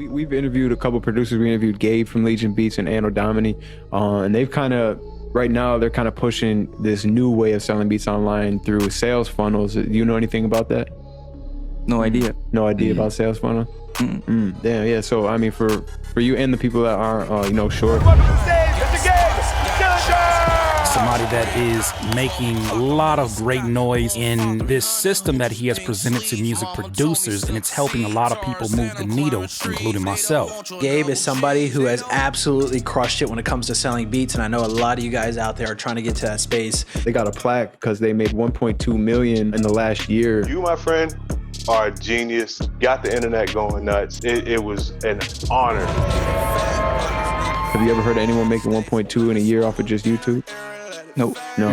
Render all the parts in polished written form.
We've interviewed a couple producers. We interviewed Gabe from Legion Beats and Anno Domini, and they've kind of, right now, they're kind of pushing this new way of selling beats online through sales funnels. Do you know anything about that? No idea. No idea about sales funnels? Damn, yeah. So, I mean, for you and the people that are, short. Welcome to the stage, Mr. Gabe Schillinger! Somebody that is making a lot of great noise in this system that he has presented to music producers, and it's helping a lot of people move the needle, including myself. Gabe is somebody who has absolutely crushed it when it comes to selling beats, and I know a lot of you guys out there are trying to get to that space. They got a plaque because they made 1.2 million in the last year. You, my friend, are a genius. Got the internet going nuts. It was an honor. Have you ever heard of anyone making 1.2 in a year off of just YouTube? Nope. No.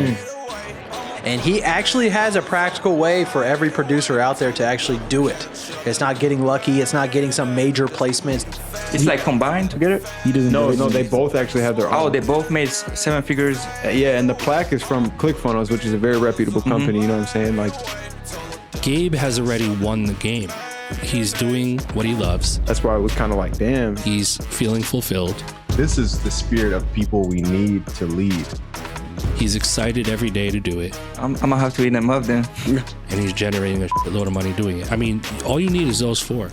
And he actually has a practical way for every producer out there to actually do it. It's not getting lucky. It's not getting some major placements. It's like combined together? He doesn't. No, they both actually have their own. Oh, they both made 7 figures? Yeah, and the plaque is from ClickFunnels, which is a very reputable company, you know what I'm saying? Like, Gabe has already won the game. He's doing what he loves. That's why I was kind of like, damn. He's feeling fulfilled. This is the spirit of people we need to lead. He's excited every day to do it. I'm gonna have to eat them up then. And he's generating a load of money doing it. I mean, all you need is those 4.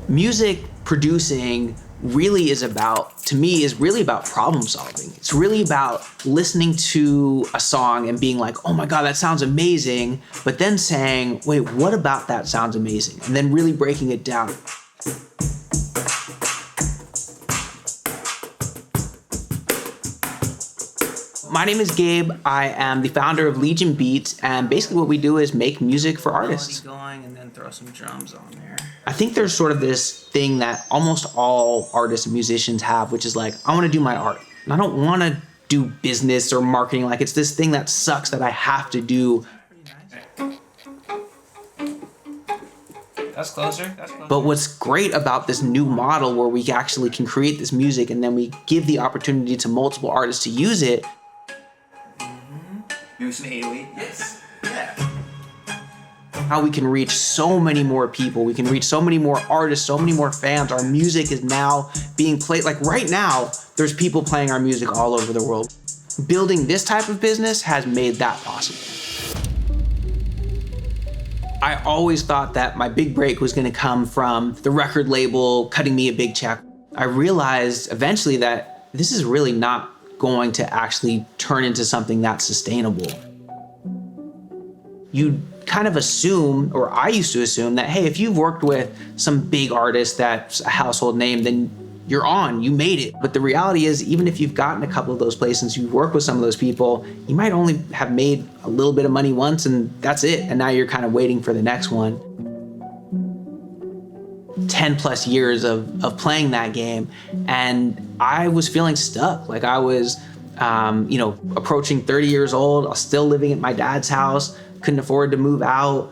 Music producing really is about, to me, is really about problem solving. It's really about listening to a song and being like, oh my God, that sounds amazing. But then saying, wait, what about that sounds amazing? And then really breaking it down. My name is Gabe. I am the founder of Legion Beats, and basically what we do is make music for artists. Going and then throw some drums on there. I think there's sort of this thing that almost all artists and musicians have, which is like, I want to do my art. And I don't want to do business or marketing. Like, it's this thing that sucks that I have to do. That's closer. But what's great about this new model where we actually can create this music and then we give the opportunity to multiple artists to use it. Some 808. Yes. Yeah. How we can reach so many more people. We can reach so many more artists, so many more fans. Our music is now being played. Like right now, there's people playing our music all over the world. Building this type of business has made that possible. I always thought that my big break was gonna come from the record label cutting me a big check. I realized eventually that this is really not going to actually turn into something that's sustainable. You kind of assume, or I used to assume, that, hey, if you've worked with some big artist that's a household name, then you're on, you made it. But the reality is, even if you've gotten a couple of those places, you've worked with some of those people, you might only have made a little bit of money once and that's it. And now you're kind of waiting for the next one. 10 plus years of playing that game, and I was feeling stuck. Like I was, approaching 30 years old. I was still living at my dad's house, couldn't afford to move out.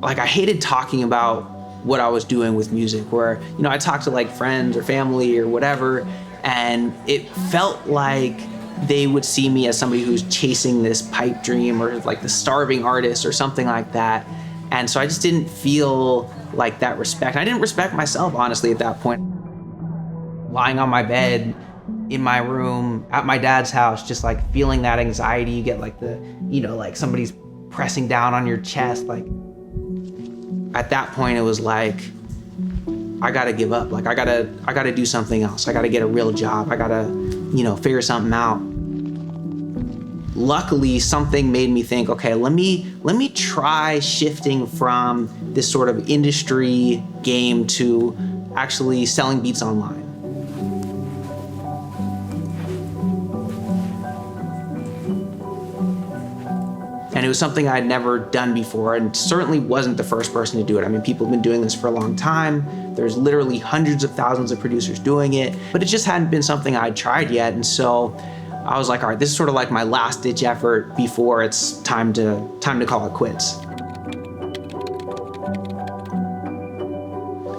Like I hated talking about what I was doing with music, where, I talked to like friends or family or whatever, and it felt like they would see me as somebody who's chasing this pipe dream or like the starving artist or something like that. And so I just didn't feel like that respect. I didn't respect myself, honestly, at that point. Lying on my bed in my room at my dad's house, just like feeling that anxiety. You get like the, like somebody's pressing down on your chest. Like at that point, it was like, I gotta give up. Like I gotta do something else. I gotta get a real job. I gotta, figure something out. Luckily, something made me think, okay, let me try shifting from this sort of industry game to actually selling beats online. And it was something I'd never done before, and certainly wasn't the first person to do it. I mean, people have been doing this for a long time. There's literally hundreds of thousands of producers doing it, but it just hadn't been something I'd tried yet. And so I was like, all right, this is sort of like my last ditch effort before it's time to call it quits.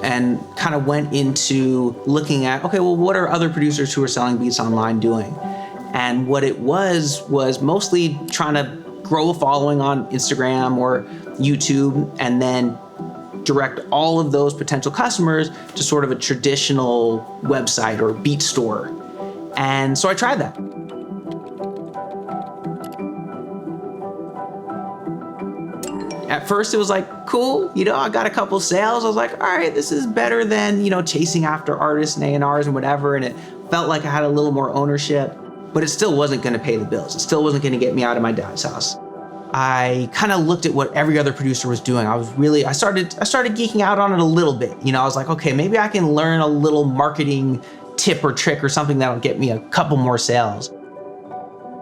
And kind of went into looking at, okay, well, what are other producers who are selling beats online doing? And what it was mostly trying to grow a following on Instagram or YouTube, and then direct all of those potential customers to sort of a traditional website or beat store. And so I tried that. At first it was like, cool, I got a couple sales. I was like, all right, this is better than, chasing after artists and A&Rs and whatever. And it felt like I had a little more ownership, but it still wasn't gonna pay the bills. It still wasn't gonna get me out of my dad's house. I kind of looked at what every other producer was doing. I started geeking out on it a little bit. I was like, okay, maybe I can learn a little marketing tip or trick or something that'll get me a couple more sales.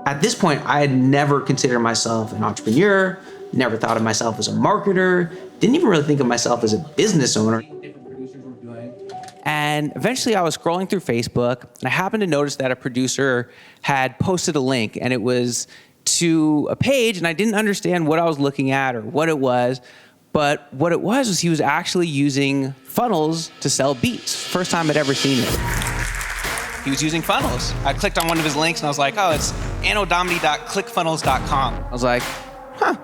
At this point, I had never considered myself an entrepreneur, never thought of myself as a marketer, didn't even really think of myself as a business owner. And eventually I was scrolling through Facebook and I happened to notice that a producer had posted a link, and it was to a page, and I didn't understand what I was looking at or what it was, but what it was he was actually using funnels to sell beats. First time I'd ever seen it. He was using funnels. I clicked on one of his links and I was like, oh, it's anodomini.clickfunnels.com. I was like, I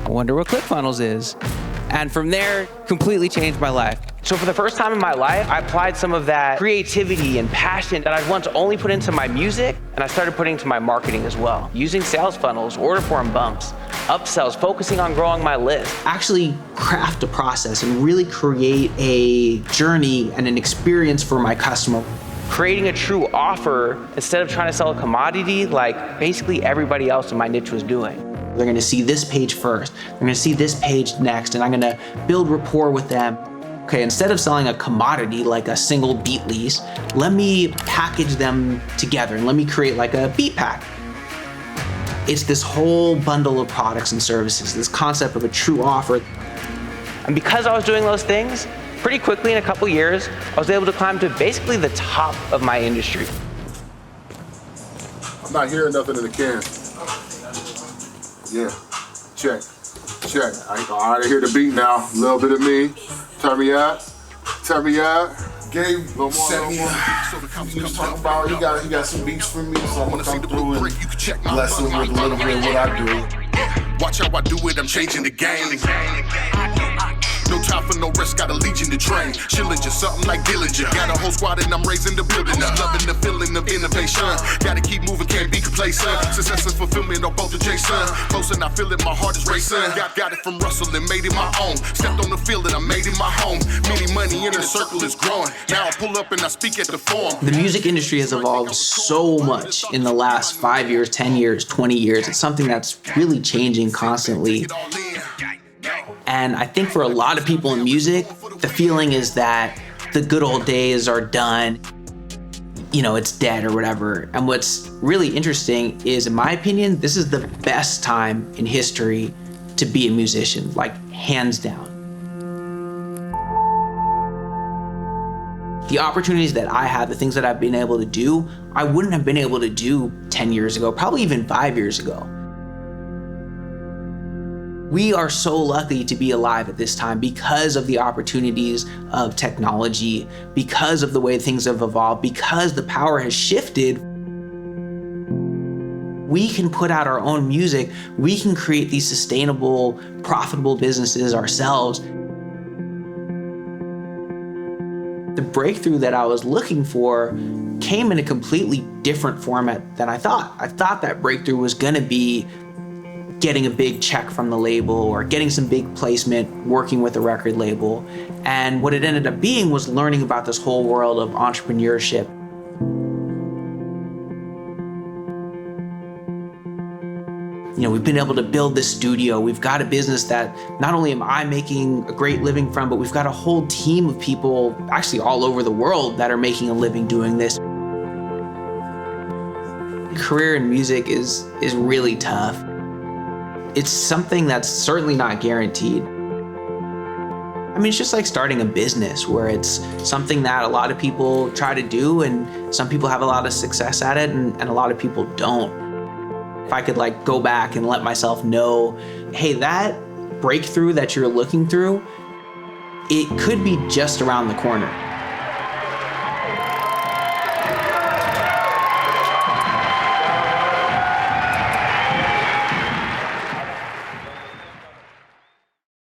wonder what ClickFunnels is. And from there, completely changed my life. So for the first time in my life, I applied some of that creativity and passion that I'd once only put into my music, and I started putting into my marketing as well. Using sales funnels, order form bumps, upsells, focusing on growing my list. Actually craft a process and really create a journey and an experience for my customer. Creating a true offer instead of trying to sell a commodity like basically everybody else in my niche was doing. They're gonna see this page first, they're gonna see this page next, and I'm gonna build rapport with them. Okay, instead of selling a commodity like a single beat lease, let me package them together and let me create like a beat pack. It's this whole bundle of products and services, this concept of a true offer. And because I was doing those things, pretty quickly in a couple years, I was able to climb to basically the top of my industry. I'm not hearing nothing in the can. Yeah, check. I already hear the beat now. A little bit of me. Turn me out. Gabe, set me up. He was talking about he got some beats for me, so I'm gonna come through and bless him with a little bit of what I do. Watch how I do it, I'm changing the game. No time for no rest, got a legion to train. Schillinger, something like Dillinger. Got a whole squad and I'm raising the building up. Loving the feeling of innovation. Gotta keep moving, can't be complacent. Success and fulfillment are both adjacent. Close and I feel it, my heart is racing. Got it from Russell and made it my own. Stepped on the field and I made it my home. Many money in the circle is growing. Now I pull up and I speak at the forum. The music industry has evolved so much in the last 5 years, 10 years, 20 years. It's something that's really changing constantly. And I think for a lot of people in music, the feeling is that the good old days are done, it's dead or whatever. And what's really interesting is, in my opinion, this is the best time in history to be a musician, like hands down. The opportunities that I have, the things that I've been able to do, I wouldn't have been able to do 10 years ago, probably even 5 years ago. We are so lucky to be alive at this time because of the opportunities of technology, because of the way things have evolved, because the power has shifted. We can put out our own music. We can create these sustainable, profitable businesses ourselves. The breakthrough that I was looking for came in a completely different format than I thought. I thought that breakthrough was gonna be getting a big check from the label or getting some big placement, working with a record label. And what it ended up being was learning about this whole world of entrepreneurship. We've been able to build this studio. We've got a business that not only am I making a great living from, but we've got a whole team of people actually all over the world that are making a living doing this. Career in music is really tough. It's something that's certainly not guaranteed. It's just like starting a business where it's something that a lot of people try to do and some people have a lot of success at it and a lot of people don't. If I could go back and let myself know, hey, that breakthrough that you're looking through, it could be just around the corner.